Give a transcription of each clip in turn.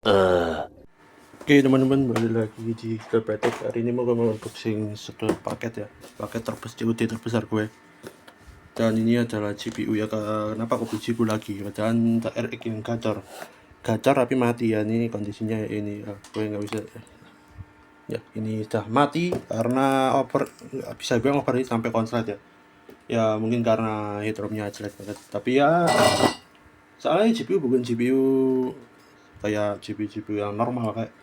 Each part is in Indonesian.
Oke teman-teman, balik lagi di Kelpretek. Hari ini mau unboxing satu paket ya, paket COD terbesar gue. Dan ini adalah GPU ya. Kenapa aku beli GPU lagi? Padahal RX ini gacor tapi mati ya. Ini kondisinya ini ya, gue nggak bisa ya, ini sudah mati karena bisa bilang overheat sampai konslet ya. Ya mungkin karena headroomnya jelek banget, tapi ya soalnya GPU bukan GPU kayak GPU yang normal kayak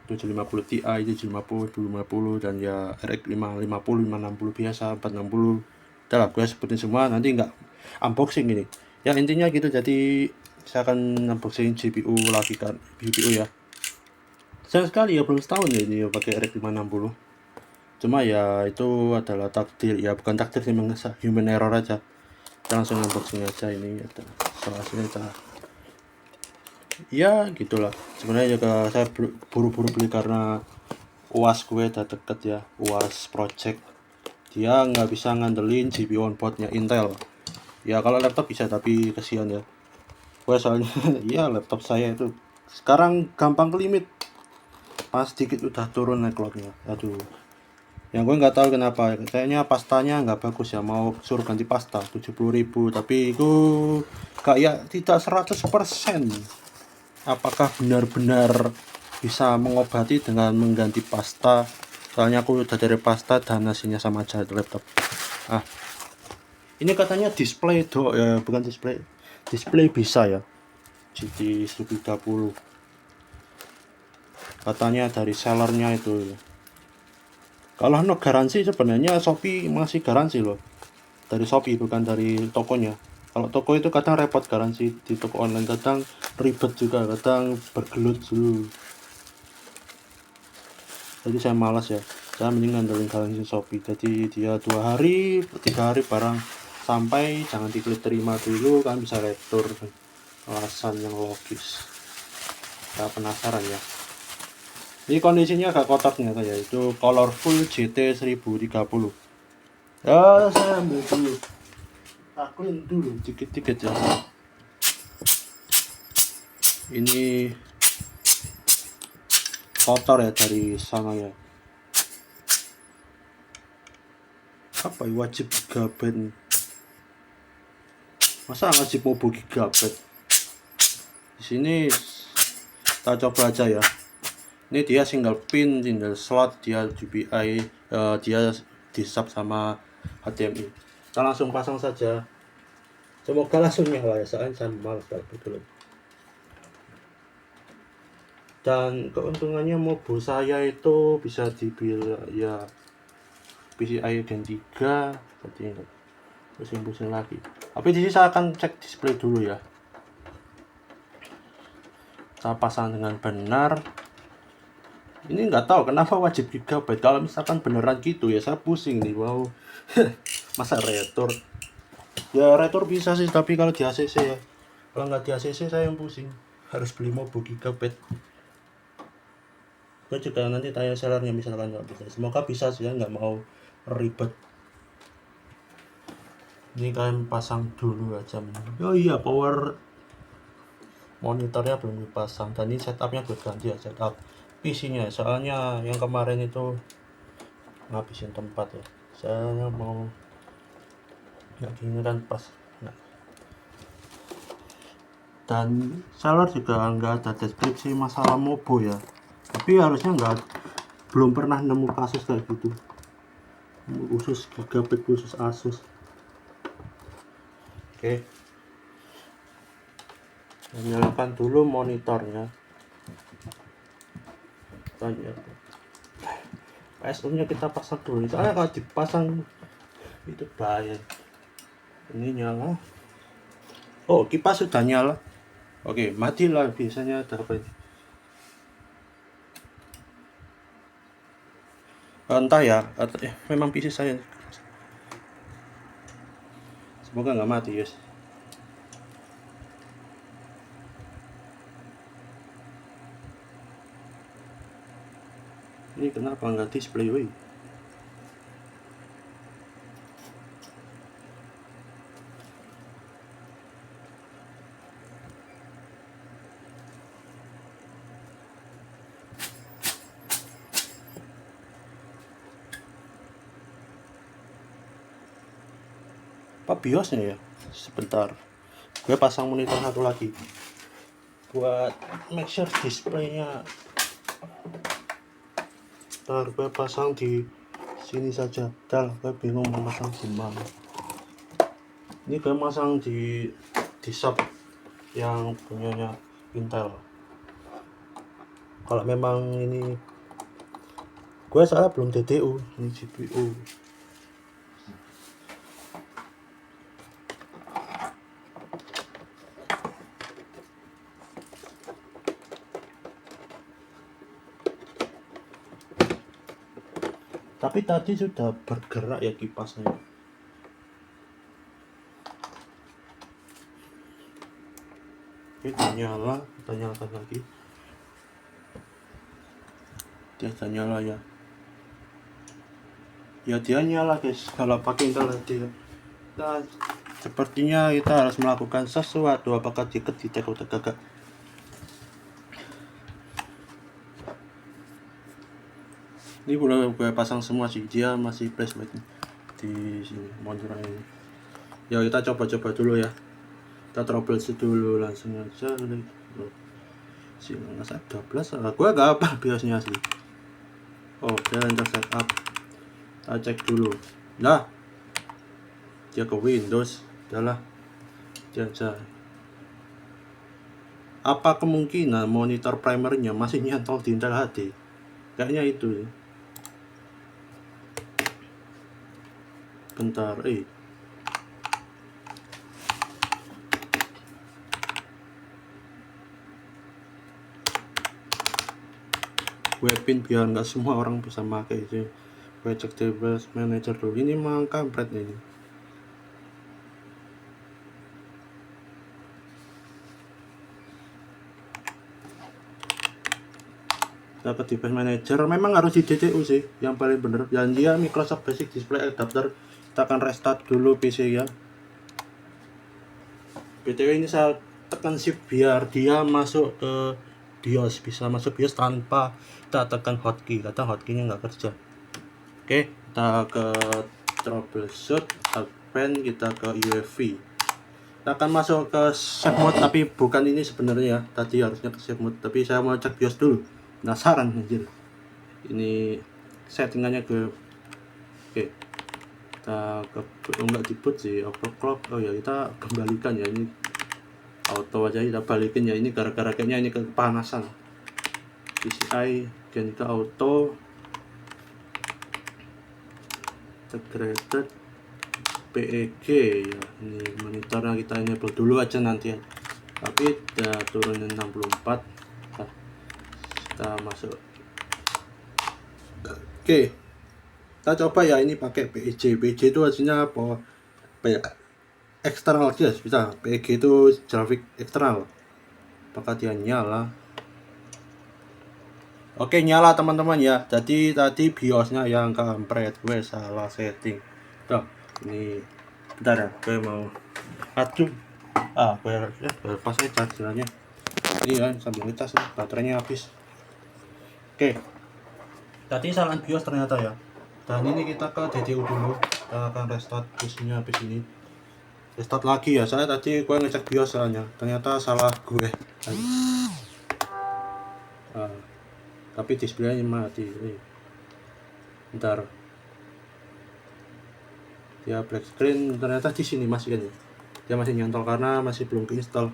750 Ti, 750, 250 dan ya RX 550, 560 biasa, 460. Udah lah, gue sebutin semua, nanti nggak unboxing ini. Ya intinya gitu, jadi saya akan unboxing GPU lagi kan, GPU ya. Sayang sekali ya belum setahun ya ini pakai RX 560. Cuma ya itu adalah takdir, ya bukan takdir sih, human error aja. Kita langsung unboxing aja ini. Soalnya ya gitulah, sebenarnya juga saya buru-buru beli karena UAS gue udah deket ya, UAS project. Dia nggak bisa ngandelin GPU on boardnya Intel. Ya kalau laptop bisa tapi kesian ya. Gue soalnya ya laptop saya itu sekarang gampang ke limit, pas dikit udah turun clocknya. Aduh, yang gue nggak tahu kenapa, kayaknya pastanya nggak bagus ya, mau suruh ganti pasta 70.000 tapi itu kayak tidak 100%. Apakah benar-benar bisa mengobati dengan mengganti pasta? Soalnya aku udah dari pasta dan hasilnya sama aja laptop. Ini katanya display ya, bukan display bisa ya, GT 1030 katanya dari sellernya itu. Kalau no garansi sebenarnya Shopee masih garansi loh, dari Shopee bukan dari tokonya. Kalau toko itu kadang repot garansi, di toko online kadang ribet juga, kadang bergelut dulu. Jadi saya malas ya, saya mending ngandelin garansi Shopee. Jadi dia 2 hari 3 hari barang sampai, jangan diklik terima dulu kan, bisa retur. Alasan yang logis, saya penasaran ya. Ini kondisinya agak kotaknya kayak itu, colorful GT 1030 ya. Saya ambil dulu, clean dulu dikit-dikit ya. Ini kotor ya dari sana ya. Apa ya, wajib gigabyte, masa wajib mau gigabyte di sini. Kita coba aja ya. Ini dia single pin, single slot, dia GPI, dia di sub sama HDMI. Kita langsung pasang saja, semoga langsung nyala ya, soalnya saya malas banget betul. Dan keuntungannya mobil saya itu bisa dibilang ya PCI Gen 3 seperti ini, pusing-pusing lagi. Tapi di sini saya akan cek display dulu ya, saya pasang dengan benar. Ini nggak tahu kenapa wajib gigabyte, kalau misalkan beneran gitu ya saya pusing nih. Wow. Masa retur ya, retur bisa sih, tapi kalau di ACC ya, kalau nggak di ACC saya yang pusing, harus beli mobil gigabyte. Gue juga nanti tanya sellernya misalkan nggak bisa, semoga bisa sih ya, nggak mau ribet. Ini kalian pasang dulu aja. Oh iya, power monitornya belum dipasang, dan ini setupnya gue ganti ya, setup PC nya, soalnya yang kemarin itu ngabisin tempat ya, saya mau nggak gini kan pas. Nah, dan seller juga nggak ada deskripsi masalah mobo ya, tapi harusnya belum pernah nemu kasus kayak gitu khusus gigabit khusus Asus. Oke, nyalakan dulu monitornya. PSU nya kita pasang dulu, soalnya kalau dipasang itu bahaya. Ini nyala, oh kipas sudah nyala. Oke, matilah biasanya dapat. Entah ya, memang PC saya, semoga nggak mati guys. Ini kenapa nggak display woi. apa BIOSnya ya. Sebentar, gue pasang monitor satu lagi buat make sure displaynya. Ntar gue pasang di sini saja. Gue bingung mau pasang di mana. Ini gue pasang di shop yang punyanya Intel. Kalau memang ini gue soalnya belum TTU ini GPU. Tapi tadi sudah bergerak ya kipasnya. Kita nyalakan lagi. Dia nyala ya. Ya dia nyala guys. Kalau pakai internet dia. Nah, sepertinya kita harus melakukan sesuatu. Apakah dicek atau gagak? Ini udah gue pasang semua sih, dia masih flashback di sini monitor ini. Ya kita coba-coba dulu ya. Kita troubleshoot dulu langsung aja. Silang set 12. Gue gak apa biasanya sih. Oh, dia enter setup. Kita cek dulu. Nah, dia ke Windows. Udahlah. Dia aja. Apa kemungkinan monitor primernya masih nyantol di Intel HD? Kayaknya itu. Bentar, gue pin biar nggak semua orang bisa pakai itu. Gue cek device manager dulu. Ini memang kampret ini. Dapat device manager memang harus di DTU sih yang paling bener. Dan dia Microsoft Basic Display Adapter. Kita akan restart dulu PC ya. BTW ini saya tekan shift biar dia masuk ke BIOS, bisa masuk BIOS tanpa kita tekan hotkey. Kata hotkeynya nggak kerja. Oke, kita ke troubleshoot, advance, kita ke UEFI. Kita akan masuk ke save mode, tapi bukan ini sebenarnya. Tadi harusnya ke save mode, tapi saya mau cek BIOS dulu. Penasaran anjir. Ini settingannya ke oke. Kita ke enggak di boot sih, overclock. Oh ya, kita kembalikan ya, ini auto aja kita balikin ya. Ini gara-gara kayaknya ini kepanasan. PCI ganti ke auto, integrated PEG ya. Ini monitornya kita enable dulu aja nanti ya. Tapi udah turunin 64. Nah, kita masuk. Oke. Kita coba ya ini pakai PEG. PEG itu hasilnya apa ya? Eksternal aja bisa. PEG itu grafik eksternal. Apakah dia nyala? Oke, nyala teman-teman ya. Jadi tadi BIOSnya yang kampret, gue salah setting. Tuh, ini bentar ya, gue mau aduh. Gue pas nih chargernya. Ini kan sambil ngecas baterainya habis. Oke. Tadi salah BIOS ternyata ya. Dan ini kita ke DTU dulu. Kita akan restart PC-nya habis ini. Restart lagi ya. Saya tadi gue ngecek BIOS soalnya. Ternyata salah gue. Tapi displaynya mati. Bentar. Dia black screen. Ternyata di sini masih kan ya. Dia masih nyantol karena masih belum keinstall.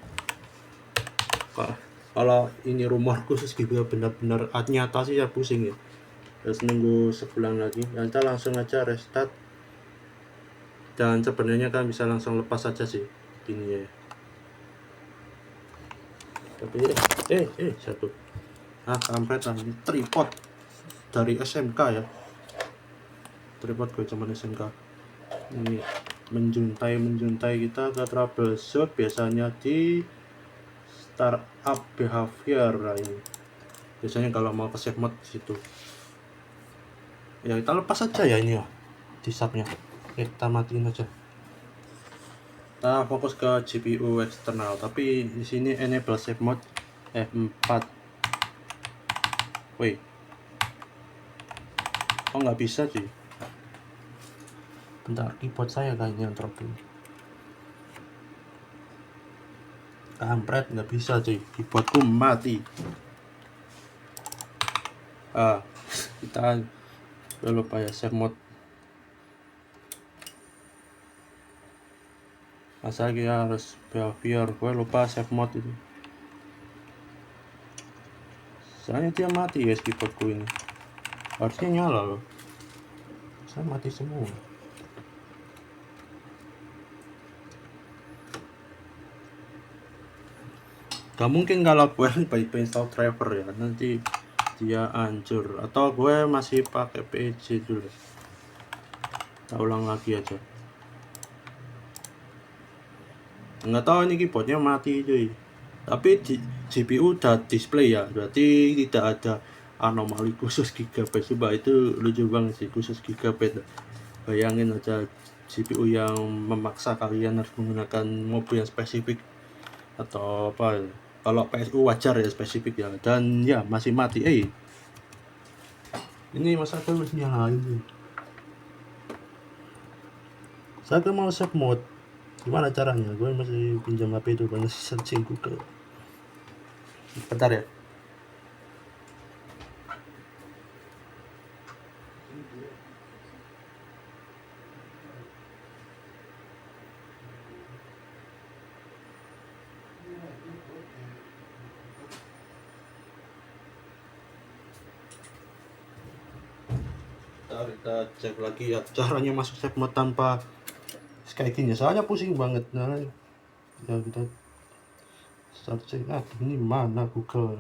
Kalau ini rumor khusus gitu benar-benar nyata sih ya pusing ya. Terus nunggu sebulan lagi. Ya, kita langsung aja restart. Dan sebenarnya kan bisa langsung lepas saja sih ini ya. Tapi satu. Kampret lah, ini tripod dari SMK ya. Tripod gue cuman SMK. Ini menjuntai kita ke troubleshoot biasanya di startup behavior lah ini. Biasanya kalau mau ke save mode di situ. Ya kita lepas aja ya ini ya di subnya. Kita matiin aja. Kita fokus ke GPU eksternal, tapi di sini enable save mode F4. Wait. Oh nggak bisa sih. Bentar, keyboard saya kayaknya yang trouble. Kampret, nggak bisa cuy, keyboardku mati. Kita lupa ya save mode. Masa kita harus behavior, gue lupa save mode itu. Soalnya dia mati guys, keyboardku ini. Harusnya nyala loh. Saya mati semua. Gak mungkin kalau gue install driver ya, nanti dia hancur. Atau gue masih pakai PC dulu. Kita ulang lagi aja. Nggak tahu ini keyboardnya mati cuy. Tapi di GPU udah display ya, berarti tidak ada anomali khusus gigabyte. Coba itu lucu banget sih, khusus gigabyte. Bayangin aja GPU yang memaksa kalian harus menggunakan mobil yang spesifik atau apa. Kalau PSU wajar ya spesifik ya, dan ya masih mati. Ini masa terus nyalain sih. Saya mau save mode, gimana caranya? Gue masih pinjam HP itu, banyak searching Google. Bentar ya. Kita cek lagi ya caranya masuk save mode tanpa kayak gini, soalnya pusing banget. Nah ya kita searching, ini mana Google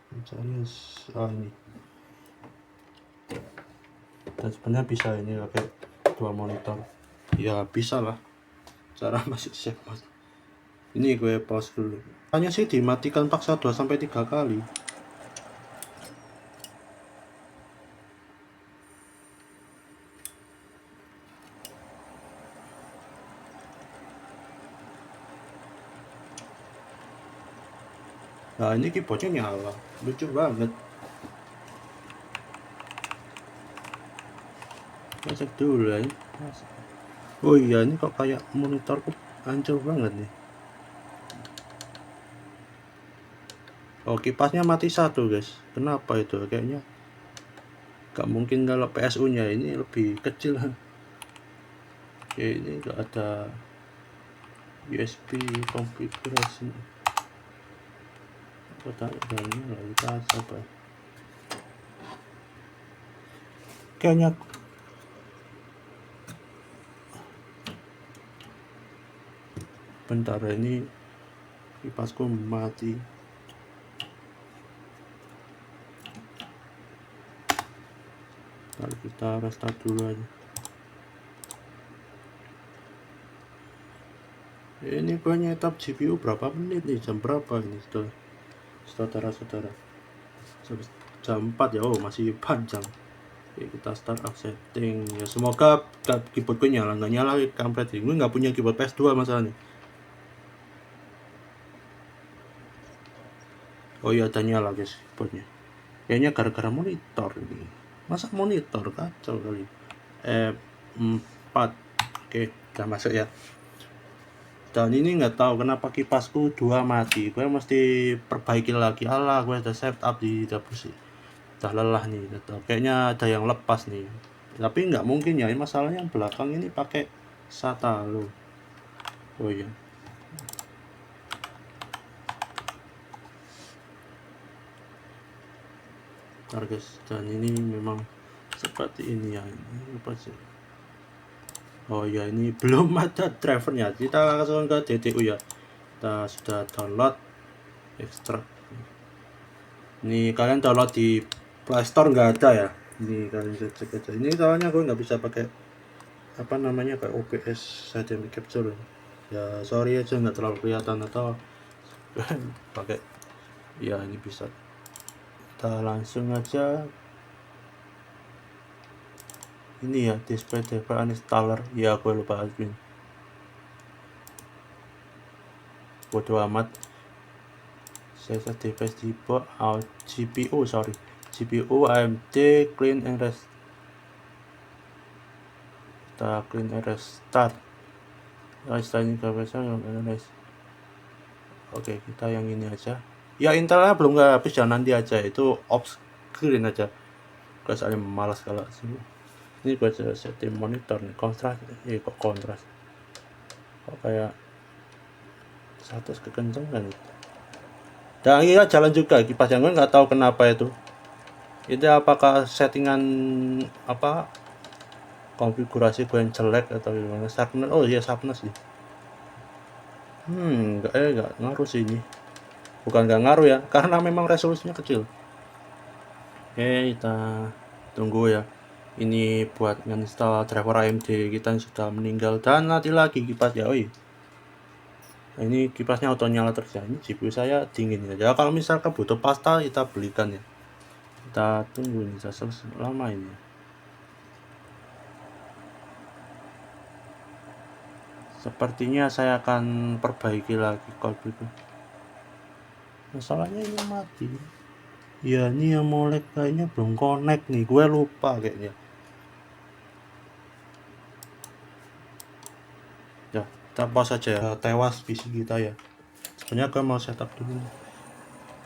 pencarian. Ini dan sebenarnya bisa ini pakai dua monitor ya, bisa lah cara masuk save mode. Ini gue pause dulu, hanya sih dimatikan paksa 2-3 kali. Nah ini keyboardnya nyala, lucu banget. Masuk dulu ya. Oh iya, ini kok kayak monitorku hancur banget nih. Oh, kipasnya mati satu guys. Kenapa itu? Kayaknya gak mungkin kalau PSU nya ini lebih kecil. Oke, ini gak ada USB configuration. Kita coba. Kayaknya bentar, ini kipasku mati. Lalu kita restart dulu aja. Ini gue nyetap GPU berapa menit nih, jam berapa ini saudara-saudara? Jam 4 ya. Oh masih panjang. Oke, kita start up setting ya, semoga keyboardku nyala. Nggak nyala kampret, gue nggak punya keyboard PS2 masalahnya. Oh iya, ada nyala guys keyboardnya. Kayaknya gara-gara monitor ini. Masa monitor kacau kali. 4. Oke, udah masuk ya. Dan ini nggak tahu kenapa kipasku 2 mati. Gue mesti perbaiki lagi. Alah, gue udah setup di dapur sih. Udah lelah nih. Kayaknya ada yang lepas nih. Tapi nggak mungkin ya. Ini masalahnya yang belakang ini pakai SATA loh. Oh iya. Bentar guys. Dan ini memang seperti ini ya. Ini apa sih? Oh ya, ini belum ada drivernya. Kita langsung ke DTU ya. Kita sudah download, ekstrak. Ini kalian download di Play Store nggak ada ya. Ini kalian cek aja. Ini soalnya gue nggak bisa pakai apa namanya, kayak OBS saja capture. Ya sorry aja nggak terlalu kelihatan, atau pakai ya ini bisa. Kita langsung aja. Ini ya, display driver uninstaller. Ya gue lupa admin. Bodoh amat. Saya device tipe GPU AMD clean and restart. Kita clean and restart. Einstein guys. Oke, kita yang ini aja. Ya Intelnya belum nggak habis, jangan nanti aja, itu off screen aja. Gue soalnya malas kalau sini. Ini gue setting monitor nih, kontras, kok kontras, kok kayak 100 kekencangan gitu. Dan iya jalan juga kipasnya, gue nggak tahu kenapa itu apakah settingan apa konfigurasi gue yang jelek atau gimana. Sharpness, oh iya sharpness sih. Nggak ngaruh sih ini. Bukan nggak ngaruh ya, karena memang resolusinya kecil. Oke, kita tunggu ya. Ini buat install driver AMD kita yang sudah meninggal. Dan nanti lagi kipasnya, nah, ini kipasnya auto nyala terus ya. Ini GPU saya dingin ya. Kalau misalkan butuh pasta kita belikan ya. Kita tunggu ini selesai lama ini. Sepertinya saya akan perbaiki lagi kalau itu. Masalahnya ini mati. Ya ini yang molek kayaknya belum connect nih. Gue lupa kayaknya. Ya, kita pause aja ya. Tewas PC kita ya. Sebenarnya gue mau setup dulu.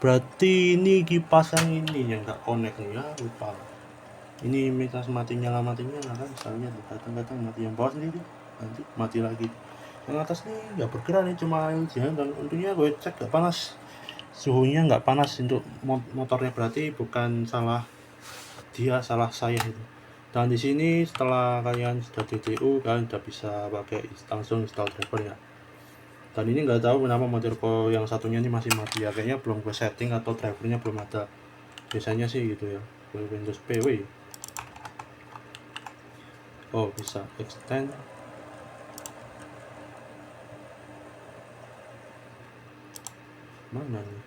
Berarti ini kipas yang ini yang nggak connect nih ya, lupa. Ini mitas mati nyala kan, misalnya kadang-kadang mati yang bawah sendiri, nanti mati lagi. Yang atas nih nggak bergerak nih, cuma LCD, dan untungnya gue cek nggak panas, suhunya nggak panas untuk motornya, berarti bukan salah dia, salah saya itu. Dan di sini setelah kalian sudah DTU, kalian udah bisa pakai langsung install driver ya. Dan ini nggak tahu kenapa motorku yang satunya ini masih mati ya, kayaknya belum gue setting atau drivernya belum ada. Biasanya sih gitu ya, Windows PW. Oh bisa extend. Mana nih?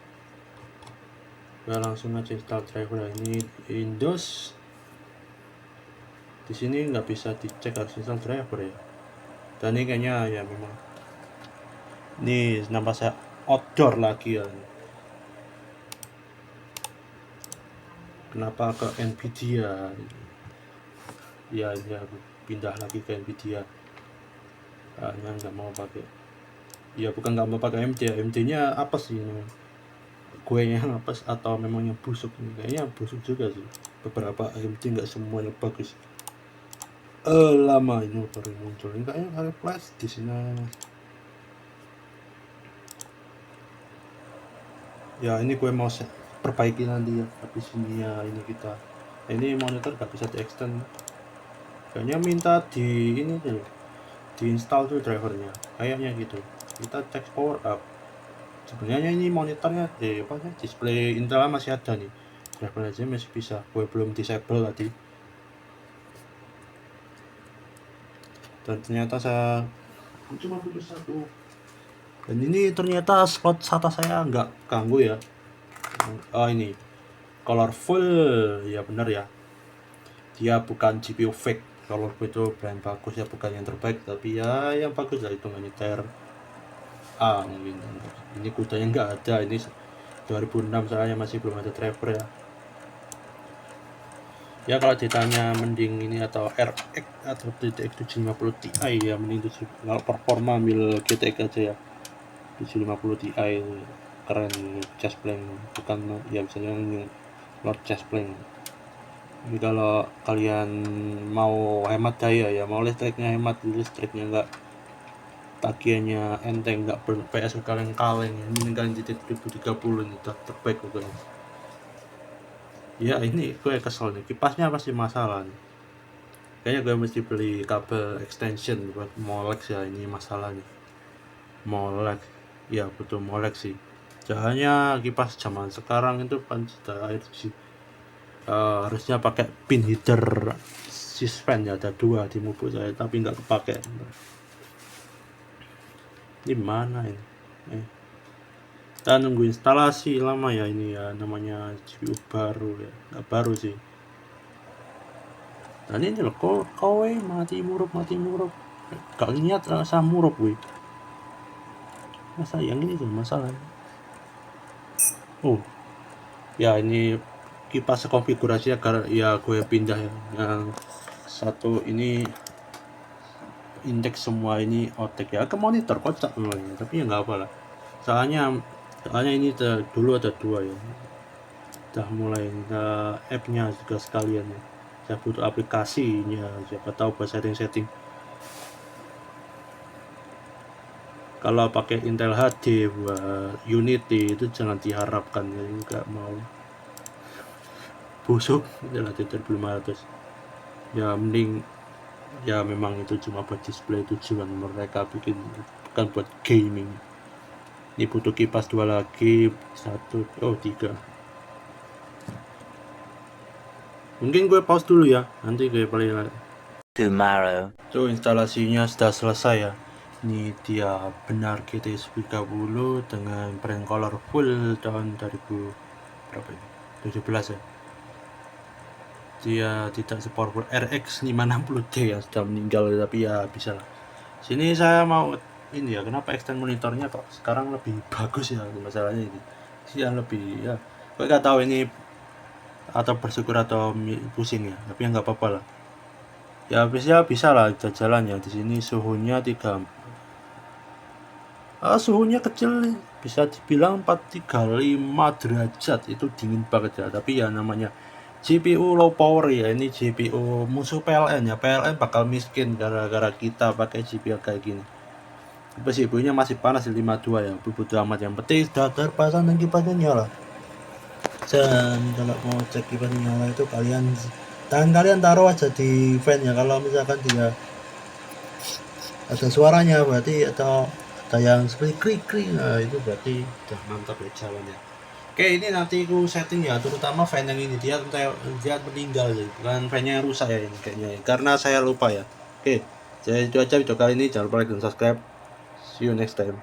Gue langsung aja install driver. Ini Windows. Di sini nggak bisa dicek harus install driver ya. Dan ini kayaknya ya memang. Ini nampak saya outdoor lagi ya. Kenapa ke Nvidia? Ya pindah lagi ke Nvidia. Hanya nggak mau pakai. Ya bukan nggak mau pakai AMD ya. AMD-nya apa sih ini? Gue yang apa atau memang yang busuk? Kayaknya busuk juga sih. Beberapa AMD nggak semuanya bagus. Lama ini baru muncul. Ini kayaknya hari flash di sini. Ya ini gue mau perbaiki nanti ya. Habis ini ya ini kita. Ini monitor gak bisa di extend. Kayaknya minta di ini dulu. Diinstal tuh drivernya. Kayaknya gitu. Kita cek power up. Sebenarnya ini monitornya display Intel masih ada nih. Drivernya aja masih bisa. Gue belum disable tadi. Dan ternyata saya cuma butuh satu. Dan ini ternyata slot SATA saya nggak ganggu ya. Ini colorful ya, benar ya, dia bukan GPU fake. Kalau itu brand bagus ya, bukan yang terbaik tapi ya yang bagus lah, hitungannya tier A mungkin. Ini kudanya nggak ada, ini 2006 soalnya masih belum ada driver ya. Ya kalau ditanya mending ini atau RX atau GTX 750 Ti ya, mending itu. Kalau performa ambil GTX aja ya, 750 Ti keren, chest blank, bukan ya misalnya Lord chest blank. Jadi kalau kalian mau hemat daya ya, mau listriknya hemat, listriknya enggak, tagihannya enteng, enggak PS kaleng-kaleng ya, ini kan GT 2030 ini terbaik pokoknya. Ya ini gue kesel nih, kipasnya pasti masalah nih. Kayaknya gue mesti beli kabel extension buat Molex ya, ini masalah nih. Molex, ya butuh Molex sih. Soalnya kipas zaman sekarang itu kan sudah harusnya pakai pin heater sispen ya, ada 2 di mobil saya tapi nggak kepake. Ini mana ini? Kita nunggu instalasi lama ya ini ya, namanya GPU baru ya, nggak baru sih. Dan ini loh, kowe mati murup, gak lihat rasa murup gue. Masa yang ini tuh masalah. Oh ya, ini kipas konfigurasinya ya gue pindah ya. Yang satu ini indeks semua ini otek ya, ke monitor kocak memang ya, tapi ya nggak apa lah. Soalnya ini dulu ada 2 ya. Udah mulai app-nya juga sekalian ya. Saya butuh aplikasinya, siapa tahu buat setting-setting. Kalau pakai Intel HD buat Unity itu jangan diharapkan ya, nggak mau busuk adalah 3500 ya. Mending ya memang itu cuma buat display, tujuan mereka bikin bukan buat gaming. Ini butuh kipas 2 lagi, 3. Mungkin gue pause dulu ya, nanti gue play lagi. Tomorrow. So instalasinya sudah selesai ya. Ini dia benar GTX 1030 dengan brand color full tahun 2017 ya. Dia tidak sepowerful RX 560D yang sudah meninggal, tapi ya bisa lah. Sini saya mau ini ya, kenapa extend monitornya kok sekarang lebih bagus ya, masalahnya ini sih yang lebih ya. Gue gak tahu ini atau bersyukur atau pusing ya, tapi ya nggak apa-apa lah. Ya bisa lah jalan ya. Di sini suhunya suhunya kecil, bisa dibilang 435 derajat, itu dingin banget ya. Tapi ya namanya GPU low power ya, ini GPU musuh PLN ya. PLN bakal miskin gara-gara kita pakai GPU kayak gini. GPU-nya masih panas di 52 ya, butuh amat. Yang penting sudah terpasang dan kipasnya nyala. Dan kalau mau cek kipasnya nyala itu tangan kalian taruh aja di fan ya. Kalau misalkan dia ada suaranya berarti, atau ada yang seperti krik-krik, nah itu berarti udah mantap ya jalannya. Oke, ini nanti aku setting ya, terutama fan yang ini dia meninggal ya, bukan fannya yang rusak ya ini kayaknya ya, karena saya lupa ya. Oke, jadi itu aja video kali ini, jangan lupa like dan subscribe. See you next time.